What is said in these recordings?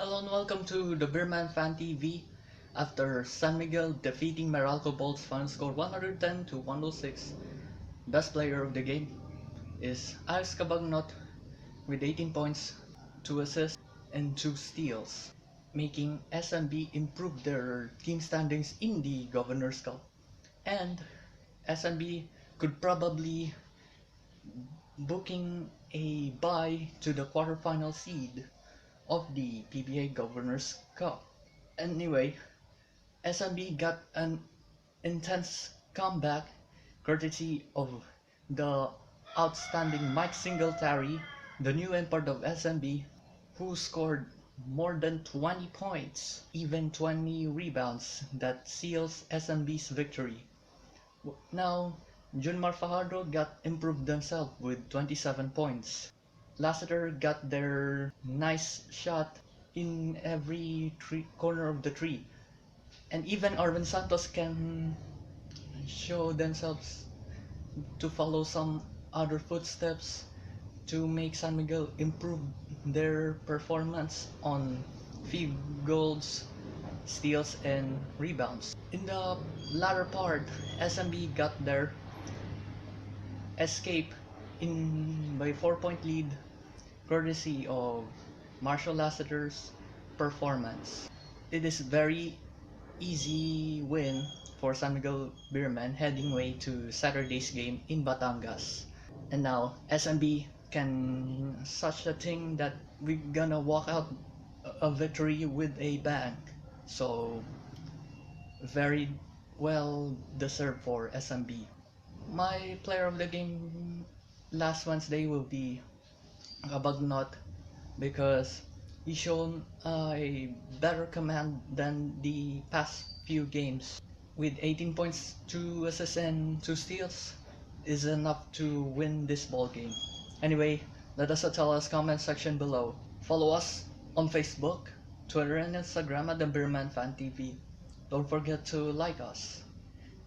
Hello and welcome to the Beermen Fan TV. After San Miguel defeating Meralco Bolts final score 110 to 106, best player of the game is Cabagnot with 18 points, 2 assists, and 2 steals, making SMB improve their team standings in the Governor's Cup. And SMB could probably booking a bye to the quarterfinal seed of the PBA Governor's Cup. Anyway, SMB got an intense comeback courtesy of the outstanding Mike Singletary, the new import of SMB, who scored more than 20 points, even 20 rebounds that seals SMB's victory. Now, Junmar Fajardo got improved themselves with 27 points. Lassiter got their nice shot in every corner of the tree. And even Arvin Santos can show themselves to follow some other footsteps to make San Miguel improve their performance on field goals, steals, and rebounds. In the latter part, SMB got their escape by 4-point lead courtesy of Marshall Lassiter's performance. It is very easy win for San Miguel Beermen heading way to Saturday's game in Batangas. And now SMB can such a thing that we're gonna walk out a victory with a bang. So very well deserved for SMB. My player of the game last Wednesday will be Cabagnot because he's shown a better command than the past few games. With 18 points, 2 assists and 2 steals is enough to win this ball game. Anyway, let us tell us comment section below. Follow us on Facebook, Twitter and Instagram at the Beermen Fan TV. Don't forget to like us.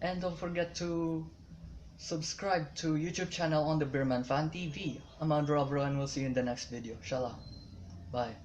And don't forget to subscribe to YouTube channel on the Beermen Fan TV. I'm Andrew and we'll see you in the next video. Shala. Bye.